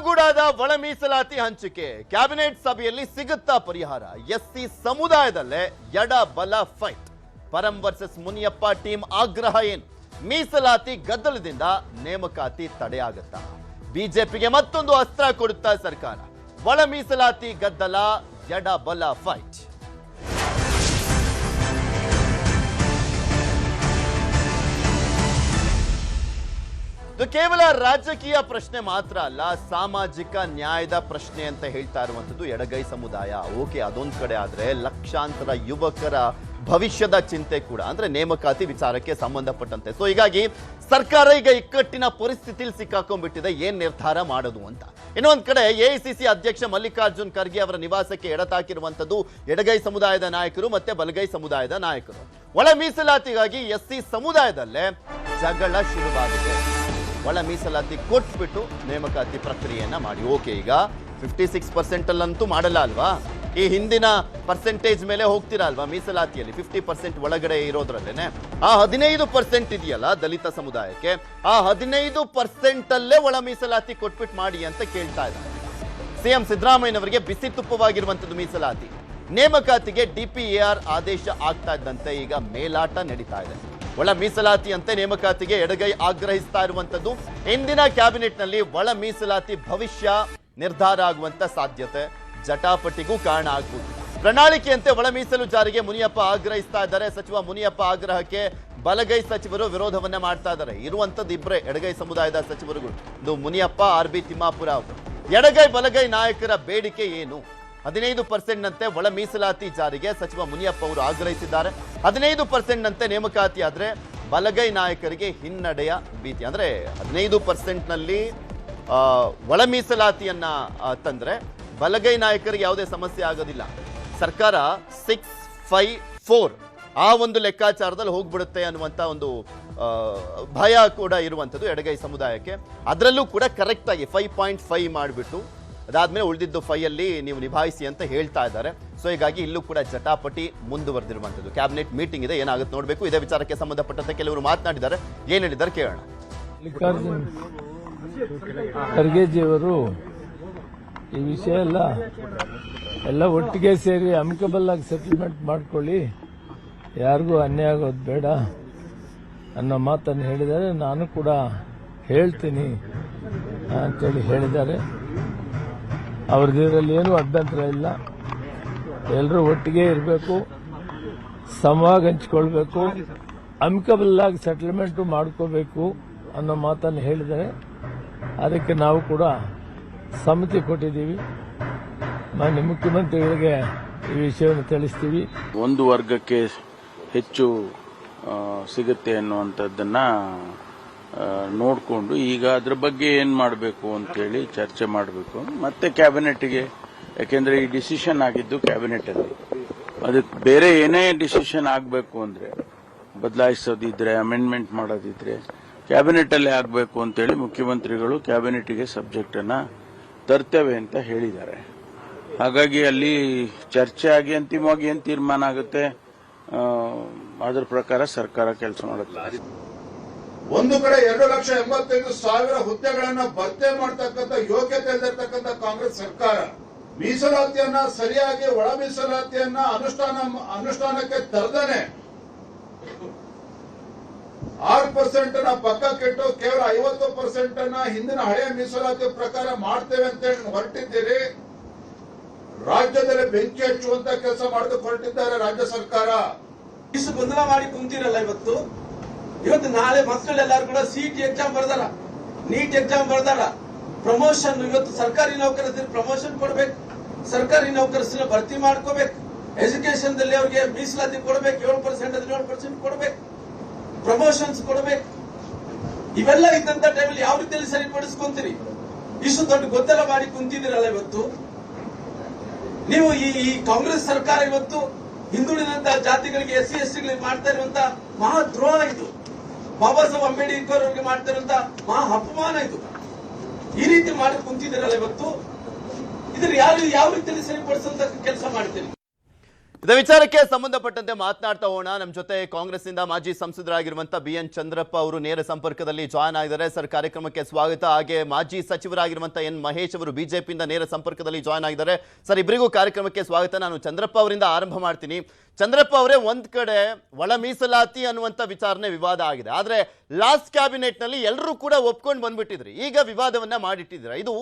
ಮನಗೂಡಾದ ಒಳ ಮೀಸಲಾತಿ ಹಂಚಿಕೆ ಕ್ಯಾಬಿನೆಟ್ ಸಭೆಯಲ್ಲಿ ಸಿಗುತ್ತಾ ಪರಿಹಾರ? ಎಸ್ಸಿ ಸಮುದಾಯದಲ್ಲೇ ಎಡ ಬಲ ಫೈಟ್. ಪರಂ ವರ್ಸಸ್ ಮುನಿಯಪ್ಪ ಟೀಮ್ ಆಗ್ರಹ ಏನು? ಮೀಸಲಾತಿ ಗದ್ದಲದಿಂದ ನೇಮಕಾತಿ ತಡೆಯಾಗುತ್ತಾ? ಬಿಜೆಪಿಗೆ ಮತ್ತೊಂದು ಅಸ್ತ್ರ ಕೊಡುತ್ತಾ ಸರ್ಕಾರ? ಒಳ ಮೀಸಲಾತಿ ಗದ್ದಲ, ಎಡ ಬಲ ಫೈಟ್. ಇದು ಕೇವಲ ರಾಜಕೀಯ ಪ್ರಶ್ನೆ ಮಾತ್ರ ಅಲ್ಲ, ಸಾಮಾಜಿಕ ನ್ಯಾಯದ ಪ್ರಶ್ನೆ ಅಂತ ಹೇಳ್ತಾ ಇರುವಂತದ್ದು ಎಡಗೈ ಸಮುದಾಯ. ಓಕೆ, ಅದೊಂದ್ ಕಡೆ ಆದ್ರೆ ಲಕ್ಷಾಂತರ ಯುವಕರ ಭವಿಷ್ಯದ ಚಿಂತೆ ಕೂಡ, ಅಂದ್ರೆ ನೇಮಕಾತಿ ವಿಚಾರಕ್ಕೆ ಸಂಬಂಧಪಟ್ಟಂತೆ. ಸೊ ಹೀಗಾಗಿ ಸರ್ಕಾರ ಈಗ ಇಕ್ಕಟ್ಟಿನ ಪರಿಸ್ಥಿತಿಯಲ್ಲಿ ಸಿಕ್ಕಾಕೊಂಡ್ಬಿಟ್ಟಿದೆ, ಏನ್ ನಿರ್ಧಾರ ಮಾಡೋದು ಅಂತ. ಇನ್ನೊಂದ್ ಕಡೆ ಎಐಸಿಸಿ ಅಧ್ಯಕ್ಷ ಮಲ್ಲಿಕಾರ್ಜುನ್ ಖರ್ಗೆ ಅವರ ನಿವಾಸಕ್ಕೆ ಎಡತಾಕಿರುವಂತದ್ದು ಎಡಗೈ ಸಮುದಾಯದ ನಾಯಕರು ಮತ್ತೆ ಬಲಗೈ ಸಮುದಾಯದ ನಾಯಕರು. ಒಳ ಮೀಸಲಾತಿಗಾಗಿ ಎಸ್ಸಿ ಸಮುದಾಯದಲ್ಲೇ ಜಗಳ ಶುರುವಾಗಿದೆ. ಒಳ ಮೀಸಲಾತಿ ಕೊಟ್ಬಿಟ್ಟು ನೇಮಕಾತಿ ಪ್ರಕ್ರಿಯೆಯನ್ನ ಮಾಡಿ. ಓಕೆ, ಈಗ 56% ಅಲ್ಲಂತೂ ಮಾಡಲ್ಲ ಅಲ್ವಾ? ಈ ಹಿಂದಿನ ಪರ್ಸೆಂಟೇಜ್ ಮೇಲೆ ಹೋಗ್ತೀರಾ ಅಲ್ವಾ ಮೀಸಲಾತಿಯಲ್ಲಿ? 50% ಒಳಗಡೆ ಇರೋದ್ರಲ್ಲೇನೆ ಆ 15% ಇದೆಯಲ್ಲ ದಲಿತ ಸಮುದಾಯಕ್ಕೆ, ಆ 15% ಅಲ್ಲೇ ಒಳ ಮೀಸಲಾತಿ ಕೊಟ್ಬಿಟ್ಟು ಮಾಡಿ ಅಂತ ಕೇಳ್ತಾ ಇದ್ದಾರೆ. ಸಿಎಂ ಸಿದ್ದರಾಮಯ್ಯನವರಿಗೆ ಬಿಸಿ ತುಪ್ಪವಾಗಿರುವಂತದ್ದು ಮೀಸಲಾತಿ. ನೇಮಕಾತಿಗೆ DPAR ಆದೇಶ ಆಗ್ತಾ ಇದ್ದಂತೆ ಈಗ ಮೇಲಾಟ ನಡೀತಾ ಇದೆ. ಒಳ ಮೀಸಲಾತಿ ಅಂತೆ ನೇಮಕಾತಿಗೆ ಎಡಗೈ ಆಗ್ರಹಿಸ್ತಾ ಇರುವಂತದ್ದು. ಇಂದಿನ ಕ್ಯಾಬಿನೆಟ್ ನಲ್ಲಿ ಒಳ ಮೀಸಲಾತಿ ಭವಿಷ್ಯ ನಿರ್ಧಾರ ಆಗುವಂತ ಸಾಧ್ಯತೆ, ಜಟಾಪಟಿಗೂ ಕಾರಣ ಆಗ್ಬೋದು. ಪ್ರಣಾಳಿಕೆಯಂತೆ ಒಳ ಮೀಸಲು ಜಾರಿಗೆ ಮುನಿಯಪ್ಪ ಆಗ್ರಹಿಸ್ತಾ ಇದ್ದಾರೆ. ಸಚಿವ ಮುನಿಯಪ್ಪ ಆಗ್ರಹಕ್ಕೆ ಬಲಗೈ ಸಚಿವರು ವಿರೋಧವನ್ನ ಮಾಡ್ತಾ ಇದ್ದಾರೆ. ಇರುವಂತದ್ದು ಇಬ್ಬರೇ ಎಡಗೈ ಸಮುದಾಯದ ಸಚಿವರುಗಳು, ಇದು ಮುನಿಯಪ್ಪ, RB ತಿಮ್ಮಾಪುರ ಅವರು. ಎಡಗೈ ಬಲಗೈ ನಾಯಕರ ಬೇಡಿಕೆ ಏನು? 15% ನಂತೆ ಒಳ ಮೀಸಲಾತಿ ಜಾರಿಗೆ ಸಚಿವ ಮುನಿಯಪ್ಪ ಅವರು ಆಗ್ರಹಿಸಿದ್ದಾರೆ. 15% ನಂತೆ ನೇಮಕಾತಿ ಆದ್ರೆ ಬಲಗೈ ನಾಯಕರಿಗೆ ಹಿನ್ನಡೆಯ ಭೀತಿ. ಅಂದ್ರೆ 15% ನಲ್ಲಿ ಒಳ ಮೀಸಲಾತಿಯನ್ನ ತಂದ್ರೆ ಬಲಗೈ ನಾಯಕರಿಗೆ ಯಾವುದೇ ಸಮಸ್ಯೆ ಆಗೋದಿಲ್ಲ. ಸರ್ಕಾರ 654 ಆ ಒಂದು ಲೆಕ್ಕಾಚಾರದಲ್ಲಿ ಹೋಗ್ಬಿಡುತ್ತೆ ಅನ್ನುವಂತ ಒಂದು ಭಯ ಕೂಡ ಇರುವಂತದ್ದು ಎಡಗೈ ಸಮುದಾಯಕ್ಕೆ. ಅದರಲ್ಲೂ ಕೂಡ ಕರೆಕ್ಟ್ ಆಗಿ 5.5 ಮಾಡಿಬಿಟ್ಟು ಅದಾದ್ಮೇಲೆ ಉಳಿದಿದ್ದು 5 ಅಲ್ಲಿ ನೀವು ನಿಭಾಯಿಸಿ ಅಂತ ಹೇಳ್ತಾ ಇದ್ದಾರೆ. ಸೊ ಹೀಗಾಗಿ ಇಲ್ಲೂ ಕೂಡ ಜಟಾಪಟಿ ಮುಂದುವರೆದಿರುವಂತದ್ದು. ಕ್ಯಾಬಿನೆಟ್ ಮೀಟಿಂಗ್ ಇದೆ, ಏನಾಗುತ್ತೆ ನೋಡಬೇಕು. ಇದೇ ವಿಚಾರಕ್ಕೆ ಸಂಬಂಧಪಟ್ಟಂತೆ ಕೆಲವರು ಮಾತನಾಡಿದ್ದಾರೆ, ಏನ್ ಹೇಳಿದ್ದಾರೆ ಕೇಳೋಣ. ಮಲ್ಲಿಕಾರ್ಜುನ್ ಖರ್ಗೆಜಿಯವರು ಈ ವಿಷಯ ಎಲ್ಲ ಒಟ್ಟಿಗೆ ಸೇರಿ ಅಮಿಕಬಲ್ ಆಗಿ ಸೆಟಲ್ಮೆಂಟ್ ಮಾಡ್ಕೊಳ್ಳಿ, ಯಾರಿಗೂ ಅನ್ಯಾಯ ಆಗೋದು ಬೇಡ ಅನ್ನೋ ಮಾತನ್ನು ಹೇಳಿದ್ದಾರೆ. ನಾನು ಕೂಡ ಹೇಳ್ತೀನಿ ಅಂತೇಳಿ ಹೇಳಿದ್ದಾರೆ. ಅವ್ರದ್ರಲ್ಲಿ ಏನೂ ಅಭ್ಯಂತರ ಇಲ್ಲ. ಎಲ್ಲರೂ ಒಟ್ಟಿಗೆ ಇರಬೇಕು, ಸಮವಾಗಿ ಹಂಚ್ಕೊಳ್ಬೇಕು, ಅಮಿಕಬಲ್ ಆಗಿ ಸೆಟಲ್ಮೆಂಟು ಮಾಡ್ಕೋಬೇಕು ಅನ್ನೋ ಮಾತನ್ನು ಹೇಳಿದ್ದಾರೆ. ಅದಕ್ಕೆ ನಾವು ಕೂಡ ಸಮ್ಮತಿ ಕೊಟ್ಟಿದ್ದೀವಿ. ಮಾನ್ಯ ಮುಖ್ಯಮಂತ್ರಿಗಳಿಗೆ ಈ ವಿಷಯವನ್ನು ತಿಳಿಸ್ತೀವಿ. ಒಂದು ವರ್ಗಕ್ಕೆ ಹೆಚ್ಚು ಸಿಗುತ್ತೆ ಅನ್ನುವಂಥದ್ದನ್ನ ನೋಡಿಕೊಂಡು ಈಗ ಅದ್ರ ಬಗ್ಗೆ ಏನು ಮಾಡಬೇಕು ಅಂತೇಳಿ ಚರ್ಚೆ ಮಾಡಬೇಕು. ಮತ್ತೆ ಕ್ಯಾಬಿನೆಟ್ಗೆ, ಯಾಕೆಂದ್ರೆ ಈ ಡಿಸಿಷನ್ ಆಗಿದ್ದು ಕ್ಯಾಬಿನೆಟ್ ಅಲ್ಲಿ, ಅದಕ್ಕೆ ಬೇರೆ ಏನೇ ಡಿಸಿಷನ್ ಆಗಬೇಕು ಅಂದ್ರೆ, ಬದಲಾಯಿಸೋದಿದ್ರೆ, ಅಮೆಂಡ್ಮೆಂಟ್ ಮಾಡೋದಿದ್ರೆ ಕ್ಯಾಬಿನೆಟ್ ಅಲ್ಲೇ ಆಗಬೇಕು ಅಂತೇಳಿ ಮುಖ್ಯಮಂತ್ರಿಗಳು ಕ್ಯಾಬಿನೆಟ್ಗೆ ಸಬ್ಜೆಕ್ಟ್ ಅನ್ನ ತರ್ತೇವೆ ಅಂತ ಹೇಳಿದ್ದಾರೆ. ಹಾಗಾಗಿ ಅಲ್ಲಿ ಚರ್ಚೆ ಆಗಿ ಅಂತಿಮವಾಗಿ ಏನ್ ತೀರ್ಮಾನ ಆಗುತ್ತೆ ಅದರ ಪ್ರಕಾರ ಸರ್ಕಾರ ಕೆಲಸ ಮಾಡುತ್ತೆ. ಒಂದು ಕಡೆ 2,85,000 ಹುದ್ದೆಗಳನ್ನ ಭರ್ತಿ ಮಾಡತಕ್ಕಂಥ ಯೋಗ್ಯತೆ ಇಲ್ಲಿರ್ತಕ್ಕಂಥ ಕಾಂಗ್ರೆಸ್ ಸರ್ಕಾರ ಮೀಸಲಾತಿಯನ್ನ ಸರಿಯಾಗಿ ಒಳ ಮೀಸಲಾತಿಯನ್ನ ಅನುಷ್ಠಾನಕ್ಕೆ ತರದೇನೆ 6% ಪಕ್ಕಕ್ಕಿಟ್ಟು ಕೇವಲ 50% ಹಿಂದಿನ ಹಳೆಯ ಮೀಸಲಾತಿ ಪ್ರಕಾರ ಮಾಡ್ತೇವೆ ಅಂತ ಹೇಳಿ ಹೊರಟಿದ್ದೀರಿ. ರಾಜ್ಯದಲ್ಲಿ ಬೆಂಕಿ ಹಚ್ಚುವಂತ ಕೆಲಸ ಮಾಡೋದಕ್ಕೆ ಹೊರಟಿದ್ದಾರೆ ರಾಜ್ಯ ಸರ್ಕಾರ. ಇಷ್ಟು ಗೊಂದಲ ಮಾಡಿ ಕುಂತಿರಲ್ಲ ಇವತ್ತು ನಾಳೆ ಮಕ್ಕಳೆಲ್ಲರೂ ಕೂಡ CET ಎಕ್ಸಾಮ್ ಬರ್ದಾರ, ನೀಟ್ ಎಕ್ಸಾಮ್ ಬರ್ದಾರ. ಪ್ರಮೋಷನ್ ಇವತ್ತು ಸರ್ಕಾರಿ ನೌಕರರಿಗೆ ಪ್ರಮೋಷನ್ ಕೊಡ್ಬೇಕು, ಸರ್ಕಾರಿ ನೌಕರಸನ್ನ ಭರ್ತಿ ಮಾಡ್ಕೋಬೇಕು, ಎಜುಕೇಶನ್ ದಲ್ಲಿ ಅವ್ರಿಗೆ ಮೀಸಲಾತಿ ಕೊಡ್ಬೇಕು, 7% 7% ಕೊಡ್ಬೇಕು, ಪ್ರಮೋಷನ್ಸ್ ಕೊಡ್ಬೇಕು. ಇವೆಲ್ಲ ಇದ್ದಂತ ಟೈಮಲ್ಲಿ ಯಾವ ರೀತಿಯಲ್ಲಿ ಸರಿಪಡಿಸ್ಕೊಂತೀರಿ? ಇಷ್ಟು ದೊಡ್ಡ ಗೊಂದಲ ಮಾಡಿ ಕುಂತಿದ್ದೀರಲ್ಲ ಇವತ್ತು ನೀವು. ಈ ಕಾಂಗ್ರೆಸ್ ಸರ್ಕಾರ ಇವತ್ತು ಹಿಂದುಳಿದಂತಹ ಜಾತಿಗಳಿಗೆ, SC STಗಳಿಗೆ ಮಾಡ್ತಾ ಇರುವಂತ ಮಹಾ ದ್ರೋಹ ಇದು. ಬಾಬಾ ಸಾಹೇಬ್ ಅಂಬೇಡ್ಕರ್ ಅವರಿಗೆ ಮಾಡ್ತಾ ಇರುವಂತ ಮಹಾ ಅಪಮಾನ ಇದು. ಈ ರೀತಿ ಮಾಡಿ ಕುಂತಿದ್ದೀರಲ್ಲ ಇವತ್ತು, ಇದ್ರ ಯಾವ ರೀತಿಯಲ್ಲಿ ಸರಿಪಡಿಸುವಂತ ಕೆಲಸ ಮಾಡ್ತೀರಿ? ಇದೇ ವಿಚಾರಕ್ಕೆ ಸಂಬಂಧಪಟ್ಟಂತೆ ಮಾತನಾಡ್ತಾ ಹೋಗೋಣ. ನಮ್ಮ ಜೊತೆ ಕಾಂಗ್ರೆಸ್ನಿಂದ ಮಾಜಿ ಸಂಸದರಾಗಿರುವಂತ BN ಚಂದ್ರಪ್ಪ ಅವರು ನೇರ ಸಂಪರ್ಕದಲ್ಲಿ ಜಾಯ್ನ್ ಆಗಿದ್ದಾರೆ. ಸರ್, ಕಾರ್ಯಕ್ರಮಕ್ಕೆ ಸ್ವಾಗತ. ಹಾಗೆ ಮಾಜಿ ಸಚಿವರಾಗಿರುವಂತ ಎನ್ ಮಹೇಶ್ ಅವರು ಬಿಜೆಪಿಯಿಂದ ನೇರ ಸಂಪರ್ಕದಲ್ಲಿ ಜಾಯ್ನ್ ಆಗಿದ್ದಾರೆ. ಸರ್, ಇಬ್ಬರಿಗೂ ಕಾರ್ಯಕ್ರಮಕ್ಕೆ ಸ್ವಾಗತ. ನಾನು ಚಂದ್ರಪ್ಪ ಅವರಿಂದ ಆರಂಭ ಮಾಡ್ತೀನಿ. ಚಂದ್ರಪ್ಪ ಅವರೇ, ಒಂದ್ ಕಡೆ ಒಳ ಮೀಸಲಾತಿ ಅನ್ನುವಂಥ ವಿಚಾರನೆ ವಿವಾದ ಆಗಿದೆ. ಆದ್ರೆ ಲಾಸ್ಟ್ ಕ್ಯಾಬಿನೆಟ್ ನಲ್ಲಿ ಎಲ್ಲರೂ ಕೂಡ ಒಪ್ಕೊಂಡು ಬಂದ್ಬಿಟ್ಟಿದ್ರಿ. ಈಗ ವಿವಾದವನ್ನ ಮಾಡಿಟ್ಟಿದ್ದೀರಾ. ಇದು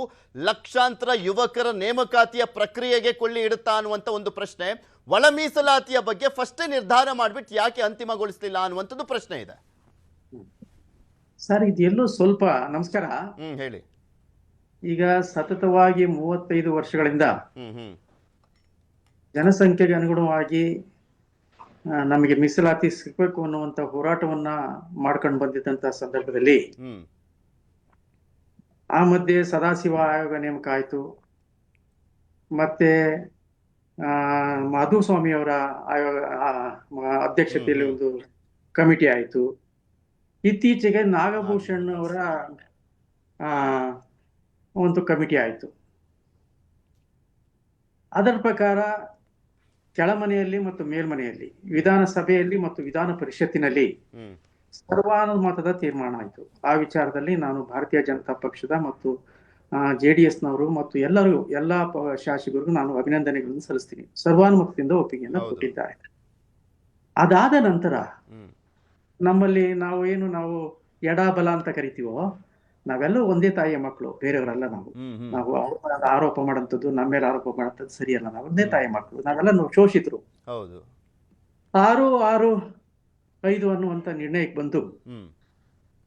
ಲಕ್ಷಾಂತರ ಯುವಕರ ನೇಮಕಾತಿಯ ಪ್ರಕ್ರಿಯೆಗೆ ಕೊಳ್ಳಿ ಇಡುತ್ತಾ ಅನ್ನುವಂಥ ಒಂದು ಪ್ರಶ್ನೆ. ಒಳ ಮೀಸಲಾತಿಯ ಬಗ್ಗೆ ಫಸ್ಟೇ ನಿರ್ಧಾರ ಮಾಡ್ಬಿಟ್ಟು ಯಾಕೆ ಅಂತಿಮಗೊಳಿಸಲಿಲ್ಲ ಅನ್ನುವಂಥದ್ದು ಪ್ರಶ್ನೆ ಇದೆ. ಸರ್, ಇದೆಲ್ಲೋ ಸ್ವಲ್ಪ ನಮಸ್ಕಾರ. ಹೇಳಿ. ಈಗ ಸತತವಾಗಿ 35 ವರ್ಷಗಳಿಂದ ಹ್ಮ್ ಜನಸಂಖ್ಯೆಗೆ ಅನುಗುಣವಾಗಿ ನಮಗೆ ಮೀಸಲಾತಿ ಸಿಗಬೇಕು ಅನ್ನುವಂತ ಹೋರಾಟವನ್ನ ಮಾಡ್ಕೊಂಡು ಬಂದಿದ್ದಂತ ಸಂದರ್ಭದಲ್ಲಿ ಆ ಮಧ್ಯೆ ಸದಾಶಿವ ಆಯೋಗ ನೇಮಕ ಆಯ್ತು. ಮತ್ತೆ ಮಾಧುಸ್ವಾಮಿ ಅವರ ಆಯೋಗ ಅಧ್ಯಕ್ಷತೆಯಲ್ಲಿ ಒಂದು ಕಮಿಟಿ ಆಯ್ತು. ಇತ್ತೀಚೆಗೆ ನಾಗಭೂಷಣ್ ಅವರ ಒಂದು ಕಮಿಟಿ ಆಯ್ತು. ಅದರ ಪ್ರಕಾರ ಕೆಳಮನೆಯಲ್ಲಿ ಮತ್ತು ಮೇಲ್ಮನೆಯಲ್ಲಿ, ವಿಧಾನಸಭೆಯಲ್ಲಿ ಮತ್ತು ವಿಧಾನ ಪರಿಷತ್ತಿನಲ್ಲಿ ಸರ್ವಾನುಮತದ ತೀರ್ಮಾನ ಆಯಿತು. ಆ ವಿಚಾರದಲ್ಲಿ ನಾನು ಭಾರತೀಯ ಜನತಾ ಪಕ್ಷದ ಮತ್ತು JDS ನವರು ಮತ್ತು ಎಲ್ಲಾ ಶಾಸಕರಿಗೂ ನಾನು ಅಭಿನಂದನೆಗಳನ್ನು ಸಲ್ಲಿಸ್ತೀನಿ. ಸರ್ವಾನುಮತದಿಂದ ಒಪ್ಪಿಗೆಯನ್ನು ಕೊಟ್ಟಿದ್ದಾರೆ. ಅದಾದ ನಂತರ ನಮ್ಮಲ್ಲಿ ನಾವು ಎಡ ಬಲ ಅಂತ ಕರಿತೀವೋ, ನಾವೆಲ್ಲ ಒಂದೇ ತಾಯಿಯ ಮಕ್ಕಳು, ಬೇರೆಯವರೆಲ್ಲ. ನಾವು ಆರೋಪ ಮಾಡೋಂಥದ್ದು, ನಮ್ಮ ಮೇಲೆ ಆರೋಪ ಮಾಡೋಂಥದ್ದು ಸರಿಯಲ್ಲ. ನಾವು ಒಂದೇ ತಾಯಿಯ ಮಕ್ಕಳು, ನಾವೆಲ್ಲ ಶೋಷಿತರು. 6-6-5 ಅನ್ನುವಂಥ ನಿರ್ಣಯಕ್ಕೆ ಬಂದು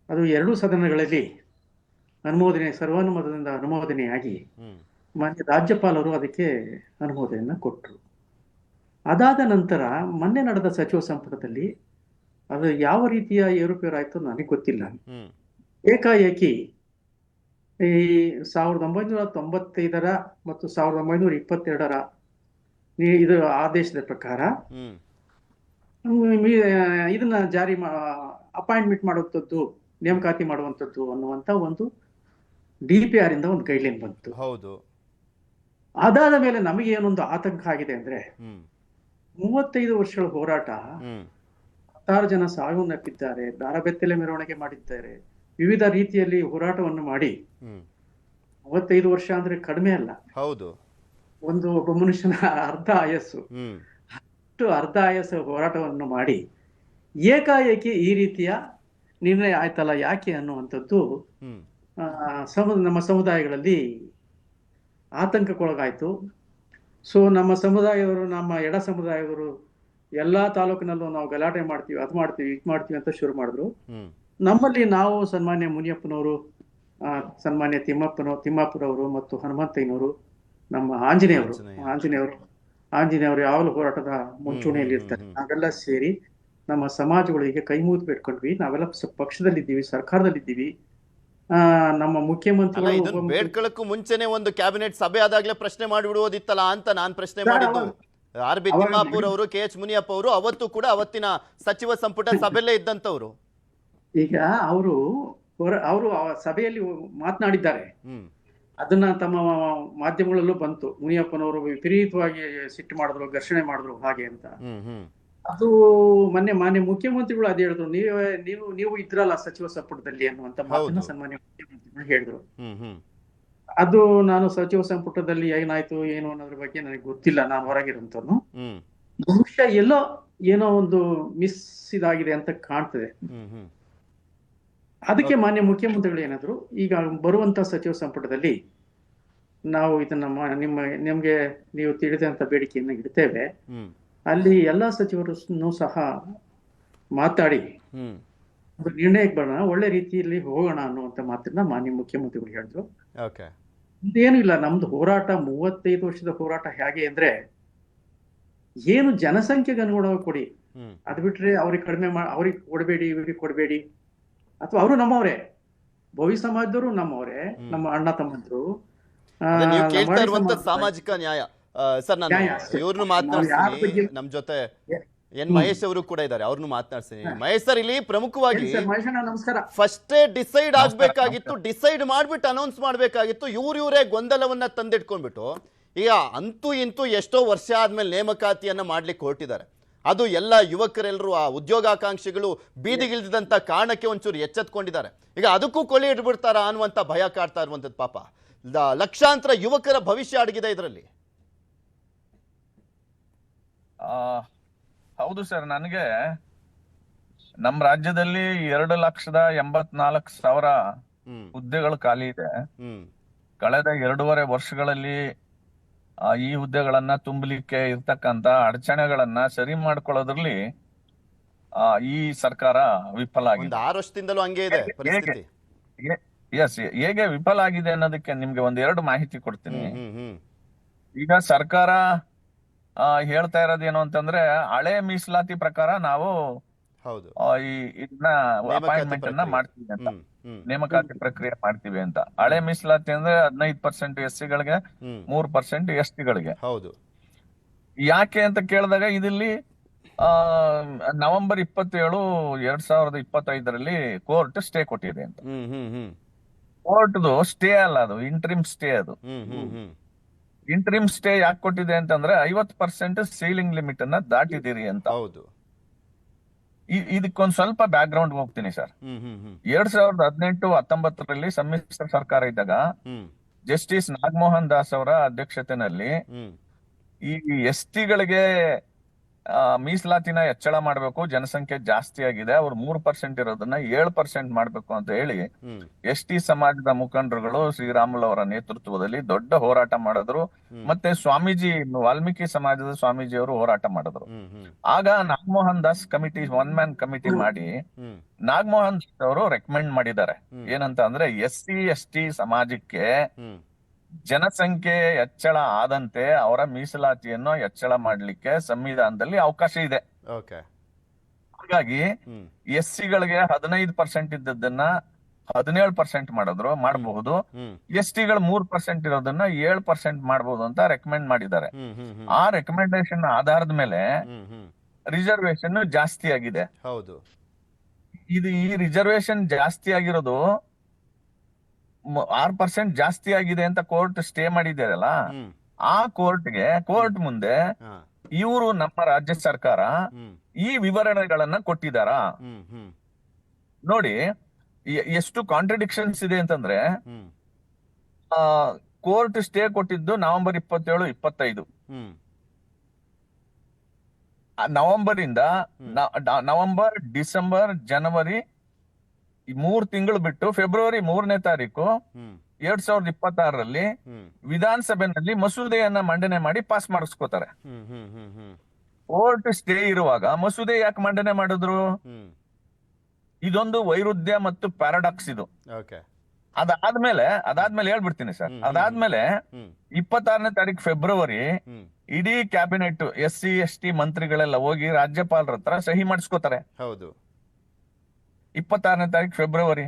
ಅದು 2 ಸದನಗಳಲ್ಲಿ ಸರ್ವಾನುಮತದಿಂದ ಅನುಮೋದನೆಯಾಗಿ ಮಾನ್ಯ ರಾಜ್ಯಪಾಲರು ಅದಕ್ಕೆ ಅನುಮೋದನೆಯನ್ನ ಕೊಟ್ಟರು. ಅದಾದ ನಂತರ ಮೊನ್ನೆ ನಡೆದ ಸಚಿವ ಸಂಪುಟದಲ್ಲಿ ಅದು ಯಾವ ರೀತಿಯ ಏರುಪೇರು ಆಯ್ತು ನನಗೆ ಗೊತ್ತಿಲ್ಲ. ಏಕಾಏಕಿ ಈ 1995 ಮತ್ತು 1922 ಇದು ಆದೇಶದ ಪ್ರಕಾರ ಇದನ್ನ ಅಪಾಯಿಂಟ್ಮೆಂಟ್ ಮಾಡುವಂಥದ್ದು, ನೇಮಕಾತಿ ಮಾಡುವಂಥದ್ದು ಅನ್ನುವಂಥ ಒಂದು DPR ಇಂದ ಒಂದು ಗೈಡ್ಲೈನ್ ಬಂತು. ಹೌದು. ಅದಾದ ಮೇಲೆ ನಮಗೆ ಏನೊಂದು ಆತಂಕ ಆಗಿದೆ ಅಂದ್ರೆ, 35 ವರ್ಷಗಳ ಹೋರಾಟ, 16 ಜನ ಸಾವನ್ನಪ್ಪಿದ್ದಾರೆ, ದಾರಬೆತ್ತಲೆ ಮೆರವಣಿಗೆ ಮಾಡಿದ್ದಾರೆ, ವಿವಿಧ ರೀತಿಯಲ್ಲಿ ಹೋರಾಟವನ್ನು ಮಾಡಿ 35 ವರ್ಷ ಅಂದ್ರೆ ಕಡಿಮೆ ಅಲ್ಲ. ಹೌದು. ಒಬ್ಬ ಮನುಷ್ಯನ ಅರ್ಧ ಆಯಸ್ಸು, ಅರ್ಧ ಆಯಸ್ಸು ಹೋರಾಟವನ್ನು ಮಾಡಿ ಏಕಾಏಕಿ ಈ ರೀತಿಯ ನಿರ್ಣಯ ಆಯ್ತಲ್ಲ ಯಾಕೆ ಅನ್ನುವಂಥದ್ದು ನಮ್ಮ ಸಮುದಾಯಗಳಲ್ಲಿ ಆತಂಕಕ್ಕೊಳಗಾಯ್ತು. ಸೊ ನಮ್ಮ ಸಮುದಾಯದವರು, ನಮ್ಮ ಎಡ ಸಮುದಾಯದವರು ಎಲ್ಲಾ ತಾಲೂಕಿನಲ್ಲೂ ನಾವು ಗಲಾಟೆ ಮಾಡ್ತೀವಿ, ಅದು ಮಾಡ್ತೀವಿ, ಇದು ಮಾಡ್ತೀವಿ ಅಂತ ಶುರು ಮಾಡಿದ್ರು. ನಮ್ಮಲ್ಲಿ ನಾವು ಸನ್ಮಾನ್ಯ ಮುನಿಯಪ್ಪನವರು, ಸನ್ಮಾನ್ಯ ತಿಮ್ಮಾಪುರವರು ಮತ್ತು ಹನುಮಂತಯ್ಯನವರು, ನಮ್ಮ ಆಂಜನೇಯವರು ಯಾವಾಗಲೂ ಹೋರಾಟದ ಮುಂಚೂಣಿಯಲ್ಲಿ ಇರ್ತಾರೆ. ನಾವೆಲ್ಲ ಸೇರಿ ನಮ್ಮ ಸಮಾಜಗಳಿಗೆ ಕೈ ಮುಗಿದು ಬಿಟ್ಕೊಂಡ್ವಿ. ನಾವೆಲ್ಲ ಪಕ್ಷದಲ್ಲಿದ್ದೀವಿ, ಸರ್ಕಾರದಲ್ಲಿದ್ದೀವಿ. ನಮ್ಮ ಮುಖ್ಯಮಂತ್ರಿಗಳು ಬೇಡ್ಕೊಳ್ಳಕ್ಕೂ ಮುಂಚೆನೆ ಒಂದು ಕ್ಯಾಬಿನೆಟ್ ಸಭೆ ಆದಾಗ್ಲೇ ಪ್ರಶ್ನೆ ಮಾಡಿಬಿಡುವುದಿತ್ತಲ್ಲ ಅಂತ ನಾನು ಪ್ರಶ್ನೆ ಮಾಡಿದ್ದು. RB ತಿಮ್ಮಾಪುರ್ ಅವರು, KH ಮುನಿಯಪ್ಪ ಅವರು ಅವತ್ತು ಕೂಡ ಅವತ್ತಿನ ಸಚಿವ ಸಂಪುಟ ಸಭೆಯಲ್ಲೇ ಇದ್ದಂತವ್ರು. ಈಗ ಅವರು ಸಭೆಯಲ್ಲಿ ಮಾತನಾಡಿದ್ದಾರೆ. ಅದನ್ನ ತಮ್ಮ ಮಾಧ್ಯಮಗಳಲ್ಲೂ ಬಂತು. ಮುನಿಯಪ್ಪನವರು ವಿಪರೀತವಾಗಿ ಸಿಟ್ಟು ಮಾಡಿದ್ರು, ಘರ್ಷಣೆ ಮಾಡಿದ್ರು ಹಾಗೆ ಅಂತ. ಅದು ಮಾನ್ಯ ಮುಖ್ಯಮಂತ್ರಿಗಳು ಅದೇ ಹೇಳಿದ್ರು, ನೀವು ಇದ್ರಲ್ಲ ಸಚಿವ ಸಂಪುಟದಲ್ಲಿ ಅನ್ನುವಂತ ಮಾತನ್ನ ಸನ್ಮಾನ್ಯ ಮುಖ್ಯಮಂತ್ರಿಗಳು ಹೇಳಿದ್ರು. ಅದು ನಾನು ಸಚಿವ ಸಂಪುಟದಲ್ಲಿ ಏನಾಯ್ತು ಏನು ಅನ್ನೋದ್ರ ಬಗ್ಗೆ ನನಗೆ ಗೊತ್ತಿಲ್ಲ, ನಾನು ಹೊರಗಿರುವಂತನು. ಬಹುಶಃ ಏನೋ ಒಂದು ಮಿಸ್ ಇದಾಗಿದೆ ಅಂತ ಕಾಣ್ತದೆ. ಅದಕ್ಕೆ ಮಾನ್ಯ ಮುಖ್ಯಮಂತ್ರಿಗಳು ಏನಾದ್ರು, ಈಗ ಬರುವಂತ ಸಚಿವ ಸಂಪುಟದಲ್ಲಿ ನಾವು ಇದನ್ನ ನಿಮ್ಗೆ ನೀವು ತಿಳಿದಂತ ಬೇಡಿಕೆಯನ್ನ ಇಡ್ತೇವೆ, ಅಲ್ಲಿ ಎಲ್ಲಾ ಸಚಿವರನ್ನು ಸಹ ಮಾತಾಡಿ ಒಂದು ನಿರ್ಣಯಕ್ಕೆ ಬರೋಣ, ಒಳ್ಳೆ ರೀತಿಯಲ್ಲಿ ಹೋಗೋಣ ಅನ್ನುವಂತ ಮಾತನ್ನ ಮಾನ್ಯ ಮುಖ್ಯಮಂತ್ರಿಗಳು ಹೇಳಿದ್ರು. ಇದೇನು ಇಲ್ಲ, ನಮ್ದು ಹೋರಾಟ 35 ವರ್ಷದ ಹೋರಾಟ ಹೇಗೆ ಅಂದ್ರೆ, ಏನು ಜನಸಂಖ್ಯೆಗೆ ಅನುಗುಣವಾಗಿ ಕೊಡಿ, ಅದ್ ಬಿಟ್ರೆ ಅವ್ರಿಗೆ ಕಡಿಮೆ ಅವ್ರಿಗೆ ಕೊಡಬೇಡಿ, ಇವ್ರಿಗೆ ಕೊಡಬೇಡಿ. ಅಥವಾ ಅವರು ನಮ್ಮವರೇ, ಭವಿ ಸಮಾಜದವರು ನಮ್ಮವರೇ, ನಮ್ಮ ಅಣ್ಣ ತಮ್ಮಂದ್ರು. ಸಾಮಾಜಿಕ ನ್ಯಾಯ. ಸರ್, ನಾನು ಇವ್ರನ್ನು ಮಾತನಾಡ್ತೀನಿ. ನಮ್ ಜೊತೆ ಎನ್ ಮಹೇಶ್ ಅವರು ಕೂಡ ಇದ್ದಾರೆ, ಅವ್ರನ್ನು ಮಾತನಾಡ್ತೀನಿ. ಮಹೇಶ್ ಸರ್, ಇಲ್ಲಿ ಪ್ರಮುಖವಾಗಿ ಫಸ್ಟೇ ಡಿಸೈಡ್ ಆಗ್ಬೇಕಾಗಿತ್ತು, ಡಿಸೈಡ್ ಮಾಡ್ಬಿಟ್ಟು ಅನೌನ್ಸ್ ಮಾಡ್ಬೇಕಾಗಿತ್ತು. ಇವರೇ ಗೊಂದಲವನ್ನ ತಂದಿಟ್ಕೊಂಡ್ಬಿಟ್ಟು ಈಗ ಅಂತೂ ಇಂತೂ ಎಷ್ಟೋ ವರ್ಷ ಆದ್ಮೇಲೆ ನೇಮಕಾತಿಯನ್ನ ಮಾಡ್ಲಿಕ್ಕೆ ಹೊರಟಿದ್ದಾರೆ. ಅದು ಎಲ್ಲ ಯುವಕರೆಲ್ಲರೂ ಆ ಉದ್ಯೋಗಾಕಾಂಕ್ಷಿಗಳು ಬೀದಿಗಿಳಿದಂತ ಕಾರಣಕ್ಕೆ ಒಂಚೂರು ಎಚ್ಚೆತ್ಕೊಂಡಿದ್ದಾರೆ. ಈಗ ಅದಕ್ಕೂ ಕೊಲೆ ಇಟ್ಬಿಡ್ತಾರಾ ಅನ್ನುವಂಥ ಭಯ ಕಾಡ್ತಾ ಇರುವಂಥದ್ದು. ಪಾಪ ಲಕ್ಷಾಂತರ ಯುವಕರ ಭವಿಷ್ಯ ಅಡಗಿದೆ ಇದರಲ್ಲಿ. ಹೌದು ಸರ್, ನನಗೆ ನಮ್ಮ ರಾಜ್ಯದಲ್ಲಿ 2,84,000 ಹುದ್ದೆಗಳು ಖಾಲಿ ಇದೆ. ಕಳೆದ 2.5 ವರ್ಷಗಳಲ್ಲಿ ಈ ಹುದ್ದೆಗಳನ್ನ ತುಂಬಲಿಕ್ಕೆ ಇರ್ತಕ್ಕಂತ ಅಡಚಣೆಗಳನ್ನ ಸರಿ ಮಾಡ್ಕೊಳ್ಳೋದ್ರಲ್ಲಿ ಈ ಸರ್ಕಾರ ವಿಫಲ ಆಗಿದೆ. 6 ವರ್ಷದಿಂದಲೂ ಹಂಗೆ ಇದೆ ಪರಿಸ್ಥಿತಿ. ಹೇಗೆ ವಿಫಲ ಆಗಿದೆ ಅನ್ನೋದಕ್ಕೆ ನಿಮ್ಗೆ 1-2 ಮಾಹಿತಿ ಕೊಡ್ತೀನಿ. ಈಗ ಸರ್ಕಾರ ಹೇಳ್ತಾ ಇರೋದೇನು ಅಂತಂದ್ರೆ, ಹಳೆ ಮೀಸಲಾತಿ ಪ್ರಕಾರ ನಾವು ಇದನ್ನ ಅಪಾಯಿಂಟ್ಮೆಂಟ್ ಅನ್ನ ಮಾಡ್ತೀವಿ ಅಂತ, ನೇಮಕಾತಿ ಪ್ರಕ್ರಿಯೆ ಮಾಡ್ತೀವಿ ಅಂತ. ಹಳೆ ಮೀಸಲಾತಿ ಅಂದ್ರೆ 15% SC-ಗಳಿಗೆ, 3% ST-ಗಳಿಗೆ. ಹೌದು. ಯಾಕೆ ಅಂತ ಕೇಳಿದಾಗ, ಇದಲ್ಲಿ ನವೆಂಬರ್ 27, 2025 ಕೋರ್ಟ್ ಸ್ಟೇ ಕೊಟ್ಟಿದೆ ಅಂತ. ಕೋರ್ಟ್ದು ಸ್ಟೇ ಅಲ್ಲ, ಅದು ಇಂಟ್ರಿಮ್ ಸ್ಟೇ. ಅದು ಇಂಟ್ರಿಮ್ ಸ್ಟೇ ಯಾಕೆ ಕೊಟ್ಟಿದೆ ಅಂತಂದ್ರೆ 50% ಸೀಲಿಂಗ್ ಲಿಮಿಟ್ ಅನ್ನ ದಾಟಿದಿರಿ ಅಂತ. ಹೌದು. ಇದಕ್ಕೊಂದ್ ಸ್ವಲ್ಪ ಬ್ಯಾಕ್ ಗ್ರೌಂಡ್ ಹೋಗ್ತೀನಿ ಸರ್. 2018-19 ಸಮ್ಮಿಶ್ರ ಸರ್ಕಾರ ಇದ್ದಾಗ ಜಸ್ಟಿಸ್ ನಾಗಮೋಹನ್ ದಾಸ್ ಅವರ ಅಧ್ಯಕ್ಷತೆಯಲ್ಲಿ ಈ ST-ಗಳಿಗೆ ಮೀಸಲಾತಿನ ಹೆಚ್ಚಳ ಮಾಡ್ಬೇಕು, ಜನಸಂಖ್ಯೆ ಜಾಸ್ತಿ ಆಗಿದೆ, ಅವ್ರು 3% ಇರೋದನ್ನ 7% ಮಾಡ್ಬೇಕು ಅಂತ ಹೇಳಿ ST ಸಮಾಜದ ಮುಖಂಡರುಗಳು ಶ್ರೀರಾಮುಲು ಅವರ ನೇತೃತ್ವದಲ್ಲಿ ದೊಡ್ಡ ಹೋರಾಟ ಮಾಡಿದ್ರು. ಮತ್ತೆ ಸ್ವಾಮೀಜಿ, ವಾಲ್ಮೀಕಿ ಸಮಾಜದ ಸ್ವಾಮೀಜಿ ಅವರು ಹೋರಾಟ ಮಾಡಿದ್ರು. ಆಗ Nagamohan Das committee, 1 man committee ಮಾಡಿ ನಾಗಮೋಹನ್ ದಾಸ್ ಅವರು ರೆಕಮೆಂಡ್ ಮಾಡಿದ್ದಾರೆ. ಏನಂತ ಅಂದ್ರೆ, SC ST ಸಮಾಜಕ್ಕೆ ಜನಸಂಖ್ಯೆ ಹೆಚ್ಚಳ ಆದಂತೆ ಅವರ ಮೀಸಲಾತಿಯನ್ನು ಹೆಚ್ಚಳ ಮಾಡ್ಲಿಕ್ಕೆ ಸಂವಿಧಾನದಲ್ಲಿ ಅವಕಾಶ ಇದೆ. ಹಾಗಾಗಿ SC-ಗಳಿಗೆ 15% ಇದ್ದದನ್ನ 17% ಮಾಡಬಹುದು, ST-ಗಳು 3% ಇರೋದನ್ನ 7% ಮಾಡಬಹುದು ಅಂತ ರೆಕಮೆಂಡ್ ಮಾಡಿದ್ದಾರೆ. ಆ ರೆಕಮೆಂಡೇಶನ್ ಆಧಾರದ ಮೇಲೆ ರಿಸರ್ವೇಶನ್ ಜಾಸ್ತಿ ಆಗಿದೆ. ಹೌದು. ಈ ರಿಸರ್ವೇಶನ್ ಜಾಸ್ತಿ ಆಗಿರೋದು 6% ಜಾಸ್ತಿ ಆಗಿದೆ ಅಂತ ಕೋರ್ಟ್ ಸ್ಟೇ ಮಾಡಿದಾರಲ್ಲ, ಆ ಕೋರ್ಟ್ ಮುಂದೆ ಇವರು, ನಮ್ಮ ರಾಜ್ಯ ಸರ್ಕಾರ ಈ ವಿವರಣೆಗಳನ್ನ ಕೊಟ್ಟಿದಾರ. ನೋಡಿ ಎಷ್ಟು ಕಾಂಟ್ರಡಿಕ್ಷನ್ಸ್ ಇದೆ ಅಂತಂದ್ರೆ, ಕೋರ್ಟ್ ಸ್ಟೇ ಕೊಟ್ಟಿದ್ದು ನವೆಂಬರ್ 27, 25. ನವೆಂಬರ್, ಡಿಸೆಂಬರ್, ಜನವರಿ 3 ತಿಂಗಳು ಬಿಟ್ಟು ಫೆಬ್ರವರಿ 3ನೇ ತಾರೀಕು 2026 ವಿಧಾನಸಭೆನಲ್ಲಿ ಮಸೂದೆಯನ್ನ ಮಂಡನೆ ಮಾಡಿ ಪಾಸ್ ಮಾಡಿಸ್ಕೋತಾರೆ. ಕೋರ್ಟ್ ಸ್ಟೇ ಇರುವಾಗ ಮಸೂದೆ ಯಾಕೆ ಮಂಡನೆ ಮಾಡಿದ್ರು? ಇದೊಂದು ವೈರುಧ್ಯ ಮತ್ತು ಪ್ಯಾರಾಡಾಕ್ಸ್ ಇದು. ಅದಾದ್ಮೇಲೆ ಹೇಳ್ಬಿಡ್ತೀನಿ ಸರ್. ಅದಾದ್ಮೇಲೆ 26ನೇ ತಾರೀಕು ಫೆಬ್ರವರಿ ಇಡೀ ಕ್ಯಾಬಿನೆಟ್ SC ST ಮಂತ್ರಿಗಳೆಲ್ಲ ಹೋಗಿ ರಾಜ್ಯಪಾಲರ ಹತ್ರ ಸಹಿ ಮಾಡಿಸ್ಕೋತಾರೆ. ಹೌದು. 26ನೇ ತಾರೀಕು ಫೆಬ್ರವರಿ.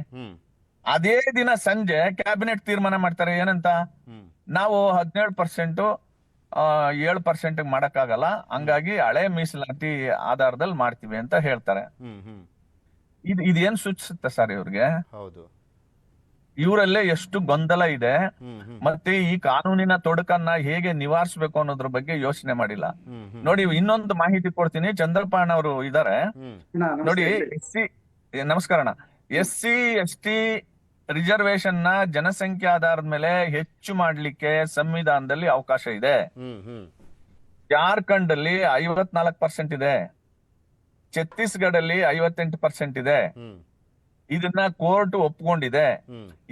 ಅದೇ ದಿನ ಸಂಜೆ ಕ್ಯಾಬಿನೆಟ್ ತೀರ್ಮಾನ ಮಾಡ್ತಾರೆ. ಏನಂತ? ನಾವು 17% 7% ಮಾಡಕ್ಕಾಗಲ್ಲ, ಹಂಗಾಗಿ ಹಳೆ ಮೀಸಲಾತಿ ಆಧಾರದಲ್ಲಿ ಮಾಡ್ತೀವಿ ಅಂತ ಹೇಳ್ತಾರೆ. ಇದೇನ್ ಸೂಚಿಸುತ್ತೆ ಸರ್ ಇವ್ರಿಗೆ? ಹೌದು. ಇವರಲ್ಲೇ ಎಷ್ಟು ಗೊಂದಲ ಇದೆ, ಮತ್ತೆ ಈ ಕಾನೂನಿನ ತೊಡಕನ್ನ ಹೇಗೆ ನಿವಾರಿಸಬೇಕು ಅನ್ನೋದ್ರ ಬಗ್ಗೆ ಯೋಚನೆ ಮಾಡಿಲ್ಲ. ನೋಡಿ, ಇನ್ನೊಂದು ಮಾಹಿತಿ ಕೊಡ್ತೀನಿ. ಚಂದ್ರಪಾಣ್ ಅವರು ಇದಾರೆ ನೋಡಿ. ನಮಸ್ಕಾರ. SC ST ರಿಸರ್ವೇಶನ್ ನ ಜನಸಂಖ್ಯೆ ಆಧಾರದ ಮೇಲೆ ಹೆಚ್ಚು ಮಾಡ್ಲಿಕ್ಕೆ ಸಂವಿಧಾನದಲ್ಲಿ ಅವಕಾಶ ಇದೆ. ಜಾರ್ಖಂಡ್ ಅಲ್ಲಿ 54% ಇದೆ, ಛತ್ತೀಸ್ಗಢ ಅಲ್ಲಿ 58% ಇದೆ. ಇದನ್ನ ಕೋರ್ಟ್ ಒಪ್ಕೊಂಡಿದೆ.